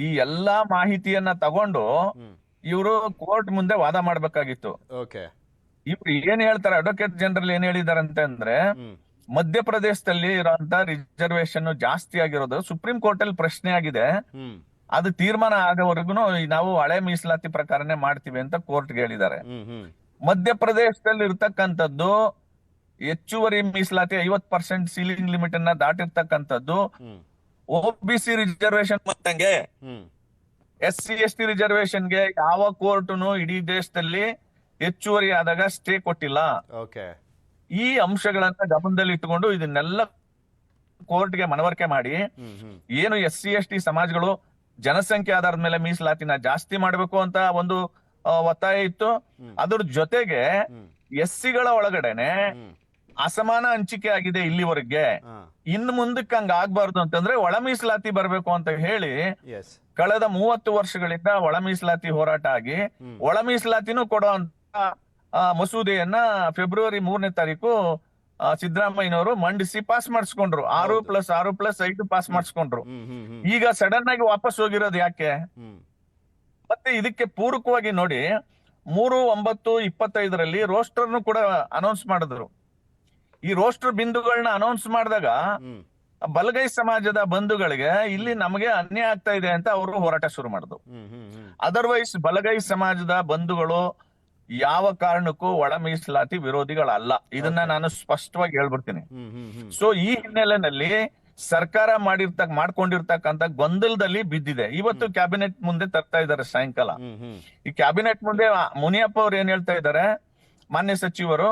ಈ ಎಲ್ಲಾ ಮಾಹಿತಿಯನ್ನ ತಗೊಂಡು ಇವರು ಕೋರ್ಟ್ ಮುಂದೆ ವಾದ ಮಾಡ್ಬೇಕಾಗಿತ್ತು. ಇವ್ರು ಏನ್ ಹೇಳ್ತಾರೆ, ಅಡ್ವೊಕೇಟ್ ಜನರಲ್ ಏನ್ ಹೇಳಿದಾರೆ ಅಂತಂದ್ರೆ, ಮಧ್ಯಪ್ರದೇಶದಲ್ಲಿ ಇರುವಂತ ರಿಸರ್ವೇಶನ್ ಜಾಸ್ತಿ ಆಗಿರೋದು ಸುಪ್ರೀಂ ಕೋರ್ಟ್ ಅಲ್ಲಿ ಪ್ರಶ್ನೆ ಆಗಿದೆ. ಅದು ತೀರ್ಮಾನ ಆಗೋವರೆಗೂ ನಾವು ಹಳೆ ಮೀಸಲಾತಿ ಪ್ರಕಾರನೇ ಮಾಡ್ತೀವಿ ಅಂತ ಕೋರ್ಟ್ಗೆ ಹೇಳಿದ್ದಾರೆ. ಮಧ್ಯಪ್ರದೇಶದಲ್ಲಿ ಇರ್ತಕ್ಕಂಥದ್ದು ಹೆಚ್ಚುವರಿ ಮೀಸಲಾತಿ 50% ಸೀಲಿಂಗ್ ಲಿಮಿಟ್ ಅನ್ನ ದಾಟಿರ್ತಕ್ಕಂಥದ್ದು OBC ರಿಸರ್ವೇಶನ್ ಮತ್ತಂಗೆ SC ST ರಿಸರ್ವೇಶನ್ಗೆ ಯಾವ ಕೋರ್ಟ್ನು ಇಡೀ ದೇಶದಲ್ಲಿ ಹೆಚ್ಚುವರಿ ಆದಾಗ ಸ್ಟೇ ಕೊಟ್ಟಿಲ್ಲ. ಈ ಅಂಶಗಳನ್ನ ಗಮನದಲ್ಲಿ ಇಟ್ಟುಕೊಂಡು ಇದನ್ನೆಲ್ಲ ಕೋರ್ಟ್ಗೆ ಮನವರಿಕೆ ಮಾಡಿ, ಏನು SC ST ಸಮಾಜಗಳು ಜನಸಂಖ್ಯೆ ಆಧಾರದ ಮೇಲೆ ಮೀಸಲಾತಿನ ಜಾಸ್ತಿ ಮಾಡಬೇಕು ಅಂತ ಒಂದು ಒತ್ತಾಯ ಇತ್ತು. ಅದ್ರ ಜೊತೆಗೆ ಎಸ್ಸಿಗಳ ಒಳಗಡೆನೆ ಅಸಮಾನ ಹಂಚಿಕೆ ಆಗಿದೆ ಇಲ್ಲಿವರೆಗೆ. ಇನ್ನು ಮುಂದಕ್ಕೆ ಹಂಗ ಆಗ್ಬಾರ್ದು ಅಂತಂದ್ರೆ ಒಳ ಮೀಸಲಾತಿ ಬರ್ಬೇಕು ಅಂತ ಹೇಳಿ ಎಸ್ ಕಳೆದ 30 ವರ್ಷಗಳಿಂದ ಒಳ ಮೀಸಲಾತಿ ಹೋರಾಟ ಆಗಿ ಒಳ ಮೀಸಲಾತಿನೂ ಕೊಡೋ ಅಂತ ಮಸೂದೆಯನ್ನ ಫೆಬ್ರವರಿ 3ನೇ ತಾರೀಕು ಸಿದ್ದರಾಮಯ್ಯನವರು ಮಂಡಿಸಿ ಪಾಸ್ ಮಾಡಿಸ್ಕೊಂಡ್ರು. 6+6+5 ಪಾಸ್ ಮಾಡಿಸ್ಕೊಂಡ್ರು. ಈಗ ಸಡನ್ ಆಗಿ ವಾಪಸ್ ಹೋಗಿರೋದು ಯಾಕೆ? ಮತ್ತೆ ಇದಕ್ಕೆ ಪೂರಕವಾಗಿ ನೋಡಿ, 3/9/25 ರೋಸ್ಟರ್ನು ಕೂಡ ಅನೌನ್ಸ್ ಮಾಡಿದ್ರು. ಈ ರೋಸ್ಟರ್ ಬಿಂದುಗಳನ್ನ ಅನೌನ್ಸ್ ಮಾಡಿದಾಗ ಬಲಗೈ ಸಮಾಜದ ಬಂಧುಗಳಿಗೆ ಇಲ್ಲಿ ನಮಗೆ ಅನ್ಯಾಯ ಆಗ್ತಾ ಇದೆ ಅಂತ ಅವರು ಹೋರಾಟ ಶುರು ಮಾಡಿದ್ರು. ಅದರ್ವೈಸ್ ಬಲಗೈ ಸಮಾಜದ ಬಂಧುಗಳು ಯಾವ ಕಾರಣಕ್ಕೂ ಒಳ ಮೀಸಲಾತಿ ವಿರೋಧಿಗಳಲ್ಲ. ಇದನ್ನ ನಾನು ಸ್ಪಷ್ಟವಾಗಿ ಹೇಳ್ಬಿಡ್ತೀನಿ. ಸೊ ಈ ಹಿನ್ನೆಲೆಯಲ್ಲಿ ಸರ್ಕಾರ ಮಾಡ್ಕೊಂಡಿರ್ತಕ್ಕಂಥ ಗೊಂದಲದಲ್ಲಿ ಬಿದ್ದಿದೆ. ಇವತ್ತು ಕ್ಯಾಬಿನೆಟ್ ಮುಂದೆ ತರ್ತಾ ಇದ್ದಾರೆ ಸಾಯಂಕಾಲ. ಈ ಕ್ಯಾಬಿನೆಟ್ ಮುಂದೆ ಮುನಿಯಪ್ಪ ಅವ್ರು ಏನ್ ಹೇಳ್ತಾ ಇದ್ದಾರೆ, ಮಾನ್ಯ ಸಚಿವರು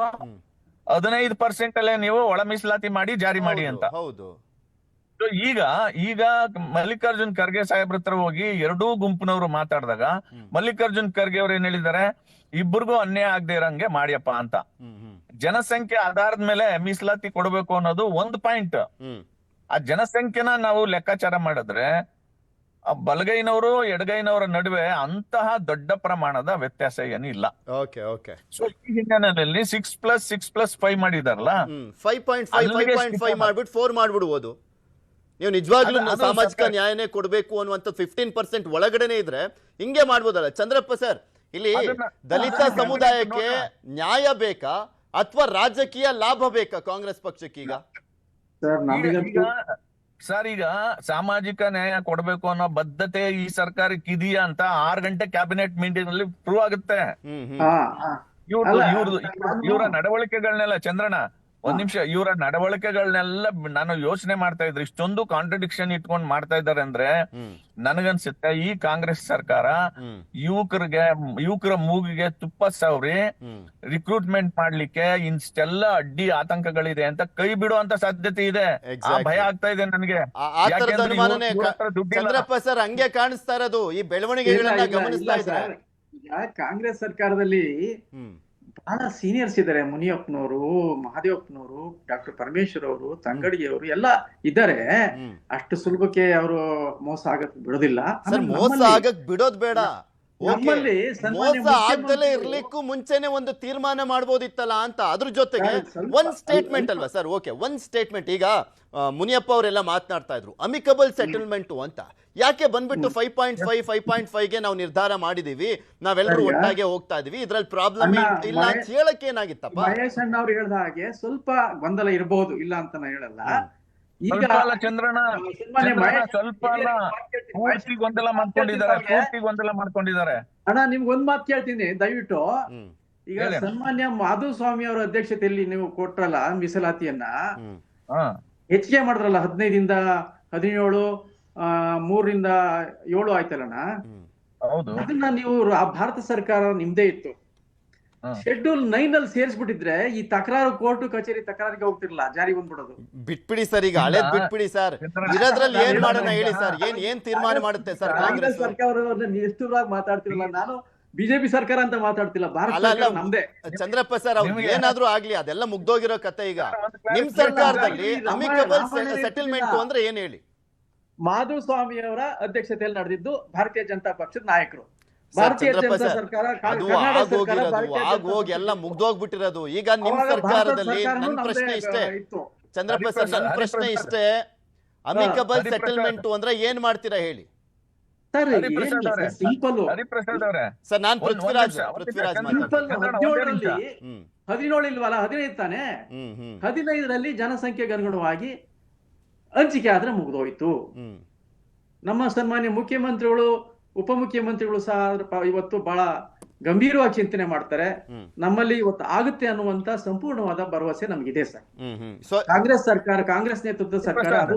15% ಅಲ್ಲೇ ನೀವು ಒಳ ಮೀಸಲಾತಿ ಮಾಡಿ ಜಾರಿ ಮಾಡಿ ಅಂತ. ಹೌದು. ಈಗ ಮಲ್ಲಿಕಾರ್ಜುನ್ ಖರ್ಗೆ ಸಾಹೇಬ್ರ ಹತ್ರ ಹೋಗಿ ಎರಡೂ ಗುಂಪಿನವರು ಮಾತಾಡಿದಾಗ ಮಲ್ಲಿಕಾರ್ಜುನ್ ಖರ್ಗೆ ಅವ್ರು ಏನ್ ಹೇಳಿದ್ದಾರೆ, ಇಬ್ಬರಿಗೂ ಅನ್ಯಾಯ ಆಗದೆ ಇರಂಗೆ ಮಾಡಿಯಪ್ಪ ಅಂತ. ಜನಸಂಖ್ಯೆ ಆಧಾರದ ಮೇಲೆ ಮೀಸಲಾತಿ ಕೊಡಬೇಕು ಅನ್ನೋದು ಒಂದು ಪಾಯಿಂಟ್. ಆ ಜನಸಂಖ್ಯೆನ ನಾವು ಲೆಕ್ಕಾಚಾರ ಮಾಡಿದ್ರೆ ಆ ಬಲಗೈನವರು ಎಡಗೈನವರ ನಡುವೆ ಅಂತಹ ದೊಡ್ಡ ಪ್ರಮಾಣದ ವ್ಯತ್ಯಾಸ ಏನಿಲ್ಲ. ಸೊ ಈ ಹಿನ್ನೆಲೆಯಲ್ಲಿ 6+6+5 ಮಾಡಿದಾರಲ್ಲ, 5.5 ಮಾಡ್ಬಿಟ್ಟು 4 ಮಾಡ್ಬಿಡ್ಬೋದು. ನೀವು ನಿಜವಾಗ್ಲೂ ಸಾಮಾಜಿಕ ನ್ಯಾಯನೇ ಕೊಡಬೇಕು ಅನ್ನುವಂಥ 15% ಒಳಗಡೆನೆ ಇದ್ರೆ ಹಿಂಗೆ ಮಾಡ್ಬೋದಲ್ಲ. ಚಂದ್ರಪ್ಪ ಸರ್, ಇಲ್ಲಿ ದಲಿತ ಸಮುದಾಯಕ್ಕೆ ನ್ಯಾಯ ಬೇಕಾ ಅಥವಾ ರಾಜಕೀಯ ಲಾಭ ಬೇಕಾ ಕಾಂಗ್ರೆಸ್ ಪಕ್ಷಕ್ಕೆ? ಈಗ ಸಾಮಾಜಿಕ ನ್ಯಾಯ ಕೊಡ್ಬೇಕು ಅನ್ನೋ ಬದ್ಧತೆ ಈ ಸರ್ಕಾರಕ್ಕೆ ಇದೆಯಾ ಅಂತ 6 ಗಂಟೆ ಕ್ಯಾಬಿನೆಟ್ ಮೀಟಿಂಗ್ ಅಲ್ಲಿ ಪ್ರೂವ್ ಆಗುತ್ತೆ. ಇವರ ನಡವಳಿಕೆಗಳನ್ನೆಲ್ಲ ಚಂದ್ರಣ್ಣ ಒಂದ್ ನಿಮಿಷ, ಇವರ ನಡವಳಿಕೆಗಳನ್ನೆಲ್ಲ ನಾನು ಯೋಚನೆ ಮಾಡ್ತಾ ಇದ್ರೆ ಇಷ್ಟೊಂದು ಕಾಂಟ್ರಡಿಕ್ಷನ್ ಇಟ್ಕೊಂಡು ಮಾಡ್ತಾ ಇದ್ದಾರೆ ಅಂದ್ರೆ ನನಗನ್ಸುತ್ತೆ ಈ ಕಾಂಗ್ರೆಸ್ ಸರ್ಕಾರ ಯುವಕರ ಮೂಗಿಗೆ ತುಪ್ಪ ಸವರಿ ರಿಕ್ರೂಟ್ಮೆಂಟ್ ಮಾಡ್ಲಿಕ್ಕೆ ಇಷ್ಟೆಲ್ಲ ಅಡ್ಡಿ ಆತಂಕಗಳಿದೆ ಅಂತ ಕೈ ಬಿಡುವಂತ ಸಾಧ್ಯತೆ ಇದೆ. ಭಯ ಆಗ್ತಾ ಇದೆ ನನಗೆ. ಚಂದ್ರಪ್ಪ ಸರ್, ಹಂಗೆ ಕಾಣಿಸ್ತಾ ಇರೋದು ಈ ಬೆಳವಣಿಗೆಗಳನ್ನ ಗಮನಿಸ್ತಾ ಇದ್ರೆ. ಕಾಂಗ್ರೆಸ್ ಸರ್ಕಾರದಲ್ಲಿ ಬಹಳ ಸೀನಿಯರ್ಸ್ ಇದ್ದಾರೆ. ಮುನಿಯಪ್ಪನವರು, ಮಹದೇವಪ್ಪನವರು, ಡಾಕ್ಟರ್ ಪರಮೇಶ್ವರ್ ಅವರು, ತಂಗಡಿಗೆ ಅವರು ಎಲ್ಲ ಇದ್ದಾರೆ. ಅಷ್ಟು ಸುಲಭಕ್ಕೆ ಅವರು ಮೋಸ ಆಗಕ್ ಬಿಡೋದಿಲ್ಲ. ಮೋಸ ಆಗಕ್ ಬಿಡೋದ್ ಬೇಡ, ಮೋಸ ಆಗ್ದಲೇ ಇರ್ಲಿಕ್ಕೂ ಮುಂಚೆನೆ ಒಂದು ತೀರ್ಮಾನ ಮಾಡ್ಬೋದಿತ್ತಲ್ಲ ಅಂತ. ಅದ್ರ ಜೊತೆಗೆ ಒಂದ್ ಸ್ಟೇಟ್ಮೆಂಟ್ ಅಲ್ವಾ ಸರ್? ಒಂದ್ ಸ್ಟೇಟ್ಮೆಂಟ್. ಈಗ ಮುನಿಯಪ್ಪ ಅವರೆಲ್ಲ ಮಾತನಾಡ್ತಾ ಇದ್ರು ಅಮಿಕಬಲ್ ಸೆಟಲ್ಮೆಂಟ್ ಅಂತ. ಯಾಕೆ ಬಂದ್ಬಿಟ್ಟು 5.5ಗೆ ನಾವು ನಿರ್ಧಾರ ಮಾಡಿದೀವಿ, ನಾವೆಲ್ಲರೂ ಒಟ್ಟಾಗೆ ಹೋಗ್ತಾ ಇದೀವಿ, ಇದ್ರಲ್ಲಿ ಪ್ರಾಬ್ಲಮ್ ಇಲ್ಲ ಅಂತ ಹೇಳಕ್ಕೆ ಏನಾಗಿತ್ತಪ್ಪ? ಮಹೇಶ್ ಅಣ್ಣ ಅವ್ರು ಹೇಳ್ದ ಹಾಗೆ ಸ್ವಲ್ಪ ಗೊಂದಲ ಇರಬಹುದು, ಇಲ್ಲ ಅಂತ ನಾ ಹೇಳಲ್ಲ. ಈಗ ಚಂದ್ರಣ್ಣ ಸ್ವಲ್ಪ ಪೂರ್ತಿ ಗೊಂದಲ ಮಾಡ್ಕೊಂಡಿದ್ದಾರೆ. ಅಣ್ಣ ನಿಮ್ಗೆ ಒಂದ್ ಮಾತು ಕೇಳ್ತೀನಿ ದಯವಿಟ್ಟು. ಈಗ ಸನ್ಮಾನ್ಯ ಮಾಧುಸ್ವಾಮಿ ಅವರ ಅಧ್ಯಕ್ಷತೆಯಲ್ಲಿ ನೀವು ಕೊಟ್ರಲ್ಲ ಮೀಸಲಾತಿಯನ್ನ, ಹೆಚ್ಚಿಗೆ ಮಾಡಿದ್ರಲ್ಲ 15ರಿಂದ 17, 3ರಿಂದ 7 ಆಯ್ತಲ್ಲಣ್ಣ. ಅದನ್ನ ನೀವು ಭಾರತ ಸರ್ಕಾರ ನಿಮ್ದೇ ಇತ್ತು, ಶೆಡ್ಯೂಲ್ 9 ಅಲ್ಲಿ ಸೇರಿಸ್ಬಿಟ್ಟಿದ್ರೆ ಈ ತಕರಾರು ಕೋರ್ಟು ಕಚೇರಿ ತಕರಾರಿಗೆ ಹೋಗ್ತಿರ್ಲಿಲ್ಲ, ಜಾರಿ ಬಂದ್ಬಿಡೋದು. ಬಿಟ್ಬಿಡಿ ಸರ್, ಈಗ ಹಳೇದ್ ಬಿಟ್ಬಿಡಿ ಸರ್. ಇರೋದ್ರಲ್ಲಿ ಏನ್ ಮಾಡೋಣ ಹೇಳಿ ಸರ್? ಏನ್ ತೀರ್ಮಾನ ಮಾಡುತ್ತೆ ಸರ್ ಕಾಂಗ್ರೆಸ್ ಸರ್ಕಾರ? ನಿಷ್ಠುರವಾಗಿ ಮಾತಾಡ್ತಿರಲ್ಲ, ನಾನು ಬಿಜೆಪಿ ಸರ್ಕಾರ ಅಂತ ಮಾತಾಡ್ತಿಲ್ಲ, ಭಾರತ ಸರ್ಕಾರ ನಮ್ದೇ. ಚಂದ್ರಪ್ಪ ಸರ್, ಅವ್ರು ಏನಾದ್ರೂ ಆಗ್ಲಿ, ಅದೆಲ್ಲ ಮುಗ್ದೋಗಿರೋ ಕತೆ. ಈಗ ನಿಮ್ ಸರ್ಕಾರದಲ್ಲಿ ಅಮಿಕಬಲ್ ಸೆಟಲ್ಮೆಂಟ್ ಅಂದ್ರೆ ಏನ್ ಹೇಳಿ? ಮಾಧುಸ್ವಾಮಿ ಅವರ ಅಧ್ಯಕ್ಷತೆಯಲ್ಲಿ ನಡೆದಿದ್ದು ಭಾರತೀಯ ಜನತಾ ಪಕ್ಷದ ನಾಯಕರು, ಭಾರತೀಯ ಜನತಾ ಸರ್ಕಾರ ಆಗೋಗಿ ಎಲ್ಲ ಮುಗ್ದೋಗ್ಬಿಟ್ಟಿರೋದು. ಈಗ ನಿಮ್ ಸರ್ಕಾರದಲ್ಲಿ ನನ್ ಪ್ರಶ್ನೆ ಇಷ್ಟೇ ಚಂದ್ರಪ್ಪ ಸರ್, ನನ್ ಪ್ರಶ್ನೆ ಇಷ್ಟೇ, ಅಮಿಕಬಲ್ ಸೆಟಲ್ಮೆಂಟ್ ಅಂದ್ರೆ ಏನ್ ಮಾಡ್ತೀರಾ ಹೇಳಿ ಸರ್? ಸಿಂಪಲ್ ಸರ್, ನಾನ್ ಪೃಥ್ವಿರಾಜ್ 17 ಇಲ್ವಲ್ಲ, 15 ತಾನೆ. 15ರಲ್ಲಿ ಜನಸಂಖ್ಯೆಗೆ ಅನುಗುಣವಾಗಿ ಹಂಚಿಕೆ ಆದ್ರೆ ಮುಗ್ದೋಯ್ತು. ನಮ್ಮ ಸನ್ಮಾನ್ಯ ಮುಖ್ಯಮಂತ್ರಿಗಳು, ಉಪಮುಖ್ಯಮಂತ್ರಿಗಳು ಸಹ ಇವತ್ತು ಬಹಳ ಗಂಭೀರವಾಗಿ ಚಿಂತನೆ ಮಾಡ್ತಾರೆ. ನಮ್ಮಲ್ಲಿ ಇವತ್ತು ಆಗುತ್ತೆ ಅನ್ನುವಂತ ಸಂಪೂರ್ಣವಾದ ಭರವಸೆ ನಮಗಿದೆ ಸರ್. ಕಾಂಗ್ರೆಸ್ ಸರ್ಕಾರ, ಕಾಂಗ್ರೆಸ್ ನೇತೃತ್ವದ ಸರ್ಕಾರ, ಅದು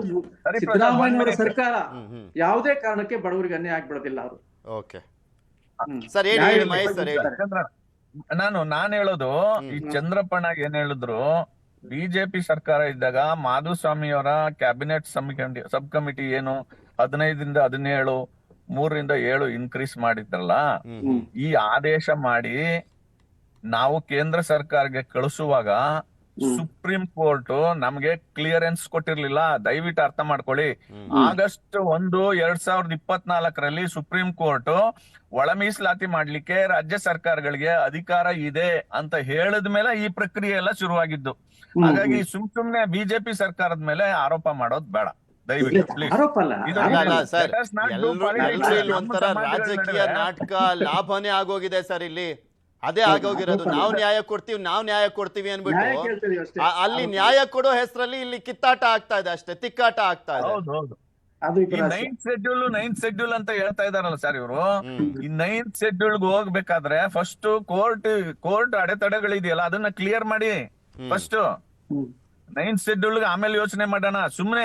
ಸಿದ್ದರಾಮಯ್ಯ ಸರ್ಕಾರ ಯಾವುದೇ ಕಾರಣಕ್ಕೆ ಬಡವರಿಗೆ ಅನ್ಯಾಯ ಆಗ್ಬಿಡೋದಿಲ್ಲ ಅವರು. ನಾನು ಹೇಳೋದು, ಈ ಚಂದ್ರಪ್ಪಣ್ಣ ಏನ್ ಹೇಳಿದ್ರು, ಬಿಜೆಪಿ ಸರ್ಕಾರ ಇದ್ದಾಗ ಮಾಧುಸ್ವಾಮಿ ಅವರ ಕ್ಯಾಬಿನೆಟ್ ಸಬ್ ಕಮಿಟಿ ಏನು 15ರಿಂದ 17 3ರಿಂದ 7 ಇನ್ಕ್ರೀಸ್ ಮಾಡಿದ್ರಲ್ಲ, ಈ ಆದೇಶ ಮಾಡಿ ನಾವು ಕೇಂದ್ರ ಸರ್ಕಾರಕ್ಕೆ ಕಳಿಸುವಾಗ ಸುಪ್ರೀಂ ಕೋರ್ಟ್ ನಮ್ಗೆ ಕ್ಲಿಯರೆನ್ಸ್ ಕೊಟ್ಟಿರ್ಲಿಲ್ಲ. ದಯವಿಟ್ಟು ಅರ್ಥ ಮಾಡ್ಕೊಳ್ಳಿ. ಆಗಸ್ಟ್ 1, 2024ರಲ್ಲಿ ಸುಪ್ರೀಂ ಕೋರ್ಟ್ ಒಳ ಮೀಸಲಾತಿ ಮಾಡ್ಲಿಕ್ಕೆ ರಾಜ್ಯ ಸರ್ಕಾರಗಳಿಗೆ ಅಧಿಕಾರ ಇದೆ ಅಂತ ಹೇಳಿದ ಮೇಲೆ ಈ ಪ್ರಕ್ರಿಯೆ ಎಲ್ಲ ಶುರುವಾಗಿದ್ದು. ಹಾಗಾಗಿ ಸುಮ್ನೆ ಬಿಜೆಪಿ ಸರ್ಕಾರದ ಮೇಲೆ ಆರೋಪ ಮಾಡೋದು ಬೇಡ ದಯವಿಟ್ಟು ಪ್ಲೀಸ್. ಆರೋಪ ಅಲ್ಲ. ಅಲ್ಲ ಸರ್, ಎಲ್ರೂ ಇಲ್ಲಿ ಒಂಥರ ರಾಜಕೀಯ ನಾಟಕ ಲಾಭನೇ ಆಗೋಗಿದೆ ಸರ್. ಇಲ್ಲಿ ಅದೇ ಆಗೋಗಿರೋದು. ನಾವು ನ್ಯಾಯ ಕೊಡ್ತೀವಿ ಅನ್ಬಿಟ್ಟು ನ್ಯಾಯ ಕೇಳ್ತಿದೀವಿ ಅಷ್ಟೇ. ಅಲ್ಲಿ ನ್ಯಾಯ ಕೊಡೋ ಹೆಸರಲ್ಲಿ ಇಲ್ಲಿ ಕಿತ್ತಾಟ ಆಗ್ತಾ ಇದೆ ಅಷ್ಟೇ, ತಿಕ್ಕಾಟ ಆಗ್ತಾ ಇದೆ. ಹೌದು. ಅದು ಈ 9th ಶೆಡ್ಯೂಲ್ ಅಂತ ಹೇಳ್ತಾ ಇದಾರಲ್ಲ ಸರ್ ಇವರು. ಈ 9th ಶೆಡ್ಯೂಲ್ ಹೋಗ್ಬೇಕಾದ್ರೆ ಫಸ್ಟ್ ಕೋರ್ಟ್ ಅಡೆತಡೆಗಳಿದೆಯಲ್ಲ ಅದನ್ನ ಕ್ಲಿಯರ್ ಮಾಡಿ ಫಸ್ಟ್. 9th ಶೆಡ್ಯೂಲ್ ಆಮೇಲೆ ಯೋಚನೆ ಮಾಡೋಣ. ಸುಮ್ನೆ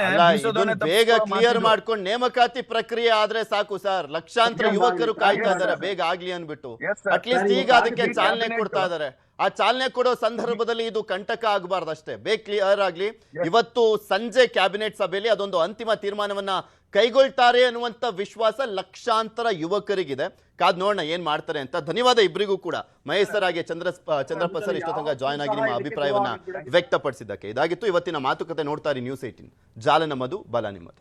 ಬೇಗ ಕ್ಲಿಯರ್ ಮಾಡ್ಕೊಂಡು ನೇಮಕಾತಿ ಪ್ರಕ್ರಿಯೆ ಆದ್ರೆ ಸಾಕು ಸರ್. ಲಕ್ಷಾಂತರ ಯುವಕರು ಕಾಯ್ತಾ ಇದಾರೆ ಬೇಗ ಆಗ್ಲಿ ಅನ್ಬಿಟ್ಟು. ಅಟ್ಲೀಸ್ಟ್ ಈಗ ಅದಕ್ಕೆ ಚಾಲನೆ ಕೊಡ್ತಾ ಇದಾರೆ. ಆ ಚಾಲನೆ ಕೊಡೋ ಸಂದರ್ಭದಲ್ಲಿ ಇದು ಕಂಟಕ ಆಗಬಾರ್ದು ಅಷ್ಟೇ, ಬೇಗ ಕ್ಲಿಯರ್ ಆಗ್ಲಿ. ಇವತ್ತು ಸಂಜೆ ಕ್ಯಾಬಿನೆಟ್ ಸಭೆಯಲ್ಲಿ ಅದೊಂದು ಅಂತಿಮ ತೀರ್ಮಾನವನ್ನ ಕೈಗೊಳ್ತಾರೆ ಅನ್ನುವಂತ ವಿಶ್ವಾಸ ಲಕ್ಷಾಂತರ ಯುವಕರಿಗಿದೆ. ಕಾದ್ ನೋಡೋಣ ಏನ್ ಮಾಡ್ತಾರೆ ಅಂತ. ಧನ್ಯವಾದ ಇಬ್ಬರಿಗೂ ಕೂಡ. ಮಹೇಶ್ ಸರ್ ಹಾಗೆ ಚಂದ್ರಪ್ಪ ಸರ್ ಇಷ್ಟೋ ತನಕ ಜಾಯ್ನ್ ಆಗಿ ನಿಮ್ಮ ಅಭಿಪ್ರಾಯವನ್ನ ವ್ಯಕ್ತಪಡಿಸಿದ್ದಕ್ಕೆ. ಇದಾಗಿತ್ತು ಇವತ್ತಿನ ಮಾತುಕತೆ. ನೋಡ್ತಾ ಇರಿ ನ್ಯೂಸ್ 18, ಜಾಲ ನಮ್ಮದು, ಬಲ ನಿಮ್ಮದು.